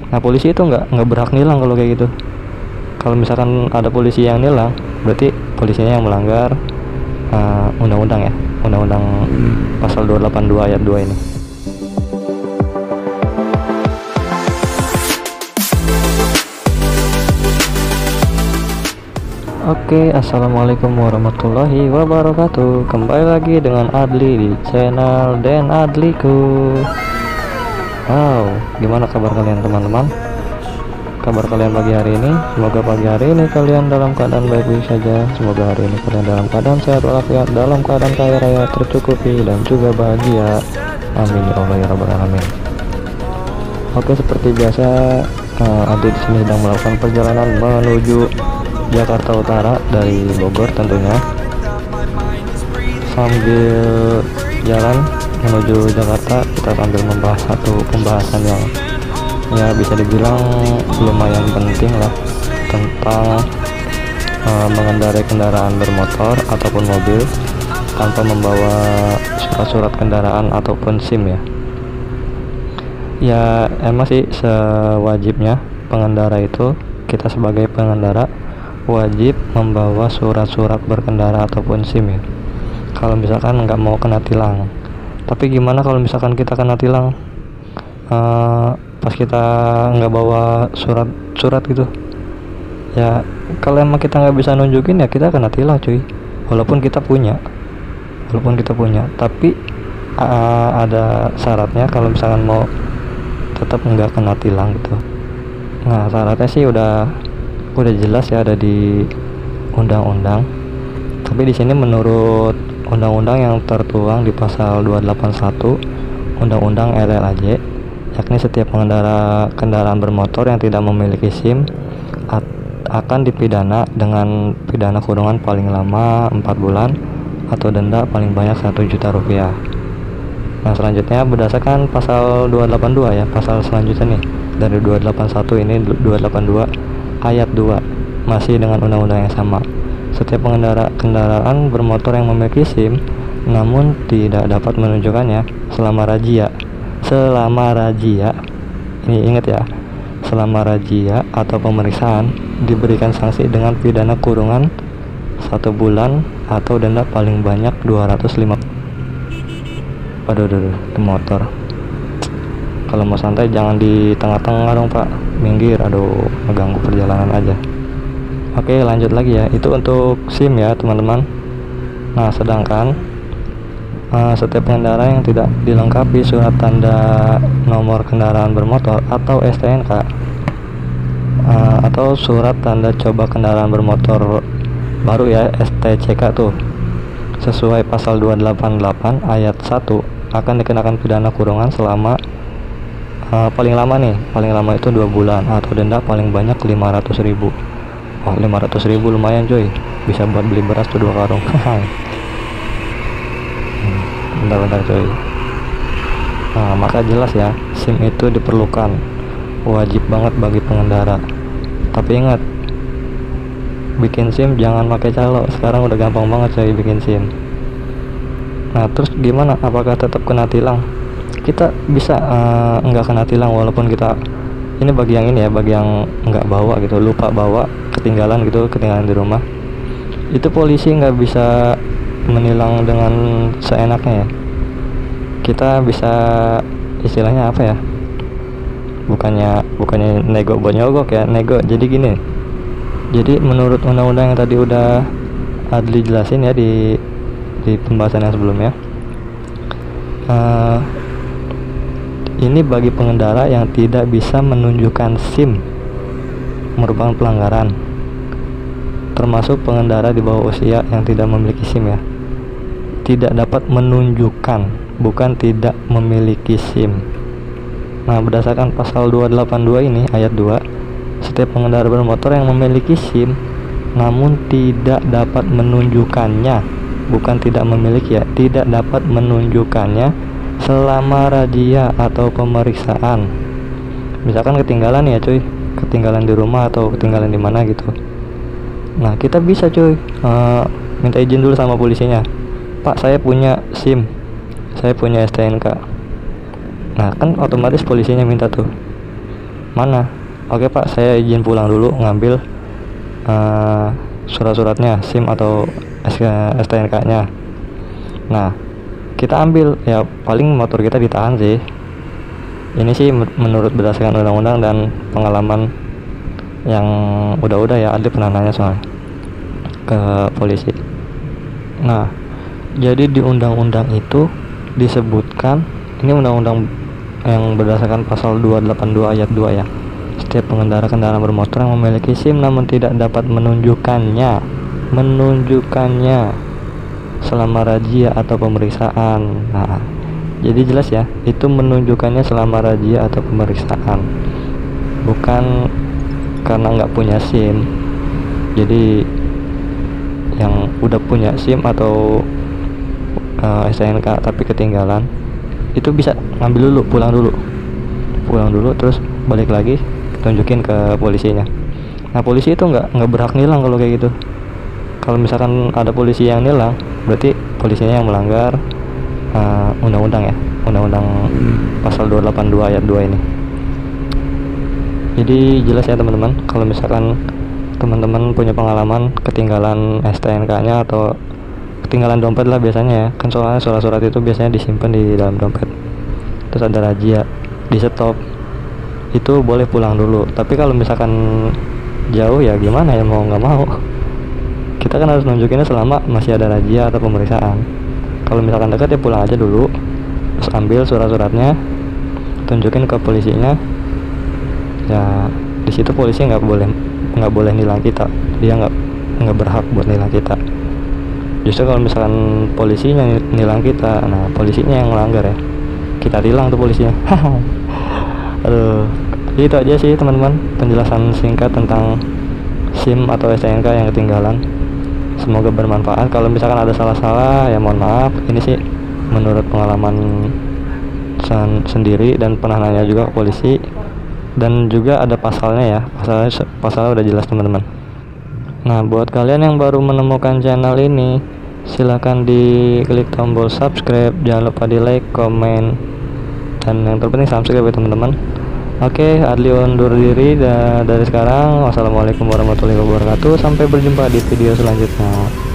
Nah polisi itu nggak berhak nilang kalau kayak gitu. Kalau misalkan ada polisi yang nilang, berarti polisinya yang melanggar undang-undang ya, undang-undang pasal 282 ayat 2 ini. Oke, assalamualaikum warahmatullahi wabarakatuh. Kembali lagi dengan Adli di channel Den Adliku. Wow, gimana kabar kalian teman-teman? Kabar kalian pagi hari ini? Semoga pagi hari ini kalian dalam keadaan baik-baik saja. Semoga hari ini kalian dalam keadaan sehat walafiat, dalam keadaan kaya raya, tercukupi dan juga bahagia. Amin ya Allah ya rabbal alamin. Oke, seperti biasa, Adli di sini sedang melakukan perjalanan menuju Jakarta Utara dari Bogor tentunya. Sambil jalan menuju Jakarta, kita sambil membahas satu pembahasan yang ya bisa dibilang lumayan penting lah, tentang mengendarai kendaraan bermotor ataupun mobil tanpa membawa surat-surat kendaraan ataupun SIM ya. Ya emang sih sewajibnya pengendara itu, kita sebagai pengendara wajib membawa surat-surat berkendara ataupun SIM ya, kalau misalkan nggak mau kena tilang. Tapi gimana kalau misalkan kita kena tilang pas kita nggak bawa surat gitu ya? Kalau emang kita nggak bisa nunjukin ya kita kena tilang cuy, walaupun kita punya. Tapi ada syaratnya kalau misalkan mau tetap nggak kena tilang gitu. Nah syaratnya sih udah jelas ya, ada di undang-undang. Tapi di sini menurut undang-undang yang tertuang di pasal 281 Undang-Undang RLAJ, yakni setiap pengendara kendaraan bermotor yang tidak memiliki SIM akan dipidana dengan pidana kurungan paling lama 4 bulan atau denda paling banyak 1 juta rupiah. Nah selanjutnya berdasarkan pasal 282 ya, pasal selanjutnya nih dari 281 ini 282 ayat 2, masih dengan undang-undang yang sama. Setiap pengendara kendaraan bermotor yang memiliki SIM namun tidak dapat menunjukkannya selama razia, ini ingat ya, selama razia atau pemeriksaan, diberikan sanksi dengan pidana kurungan 1 bulan atau denda paling banyak 250. Aduh, motor. Kalau mau santai jangan di tengah-tengah dong pak, minggir, aduh mengganggu perjalanan aja. Oke lanjut lagi ya, itu untuk SIM ya teman-teman. Nah sedangkan setiap pengendara yang tidak dilengkapi surat tanda nomor kendaraan bermotor atau STNK atau surat tanda coba kendaraan bermotor baru ya, STCK tuh, sesuai pasal 288 ayat 1 akan dikenakan pidana kurungan selama paling lama itu 2 bulan atau denda paling banyak 500.000. Oh 500.000 lumayan coy, bisa buat beli beras tuh 2 karung. Bentar coy. Nah maka jelas ya, SIM itu diperlukan, wajib banget bagi pengendara. Tapi ingat, bikin SIM jangan pakai calo, sekarang udah gampang banget coy bikin SIM. Nah terus gimana, apakah tetap kena tilang? Kita bisa nggak kena tilang walaupun kita, ini bagi yang ini ya, bagi yang nggak bawa gitu, lupa bawa, ketinggalan di rumah, itu polisi nggak bisa menilang dengan seenaknya ya. Kita bisa istilahnya apa ya, bukannya nego buat nyogok ya, nego. Jadi gini, jadi menurut undang-undang yang tadi udah Adli jelasin ya di pembahasan yang sebelumnya, ini bagi pengendara yang tidak bisa menunjukkan SIM merupakan pelanggaran, termasuk pengendara di bawah usia yang tidak memiliki SIM ya. Tidak dapat menunjukkan, bukan tidak memiliki SIM. Nah berdasarkan pasal 282 ini ayat 2, setiap pengendara bermotor yang memiliki SIM namun tidak dapat menunjukkannya, bukan tidak memiliki ya, tidak dapat menunjukkannya selama razia atau pemeriksaan. Misalkan ketinggalan ya cuy, ketinggalan di rumah atau ketinggalan di mana gitu. Nah kita bisa cuy minta izin dulu sama polisinya, Pak saya punya SIM, saya punya STNK. Nah kan otomatis polisinya minta tuh, Mana? Oke Pak, saya izin pulang dulu ngambil surat-suratnya, SIM atau STNK-nya. Nah, kita ambil, ya paling motor kita ditahan sih. Ini sih menurut berdasarkan undang-undang dan pengalaman yang udah ya, ada pernah nanya soalnya ke polisi. Nah, jadi di undang-undang itu disebutkan, ini undang-undang yang berdasarkan pasal 282 ayat 2 ya. Setiap pengendara kendaraan bermotor yang memiliki SIM namun tidak dapat menunjukkannya selama razia atau pemeriksaan. Nah, jadi jelas ya, itu menunjukkannya selama razia atau pemeriksaan, bukan karena nggak punya SIM. Jadi yang udah punya SIM atau STNK tapi ketinggalan, itu bisa ngambil dulu, pulang dulu terus balik lagi tunjukin ke polisinya. Nah, polisi itu nggak berhak nilang kalau kayak gitu. Kalau misalkan ada polisi yang nilang, berarti polisinya yang melanggar undang-undang ya, undang-undang pasal 282 ayat 2 ini. Jadi jelas ya teman-teman, kalau misalkan teman-teman punya pengalaman ketinggalan STNK-nya atau ketinggalan dompet lah biasanya ya, kan soalnya surat-surat itu biasanya disimpan di dalam dompet, terus ada razia, di stop, itu boleh pulang dulu. Tapi kalau misalkan jauh ya gimana ya, mau nggak mau kita kan harus nunjukinnya selama masih ada razia atau pemeriksaan. Kalau misalkan dekat ya pulang aja dulu, terus ambil surat-suratnya, tunjukin ke polisinya. Ya di situ polisi nggak boleh nilang kita, dia nggak berhak buat nilang kita. Justru kalau misalkan polisinya nilang kita, nah polisinya yang melanggar ya, kita tilang tuh polisinya. Aduh, itu aja sih teman-teman penjelasan singkat tentang SIM atau STNK yang ketinggalan. Semoga bermanfaat. Kalau misalkan ada salah-salah ya mohon maaf. Ini sih menurut pengalaman sendiri dan pernah nanya juga ke polisi, dan juga ada pasalnya ya, pasalnya udah jelas teman-teman. Nah, buat kalian yang baru menemukan channel ini, silahkan diklik tombol subscribe, jangan lupa di like, komen, dan yang terpenting subscribe ya teman-teman. Oke, Adli undur diri dari sekarang. Wassalamualaikum warahmatullahi wabarakatuh. Sampai berjumpa di video selanjutnya.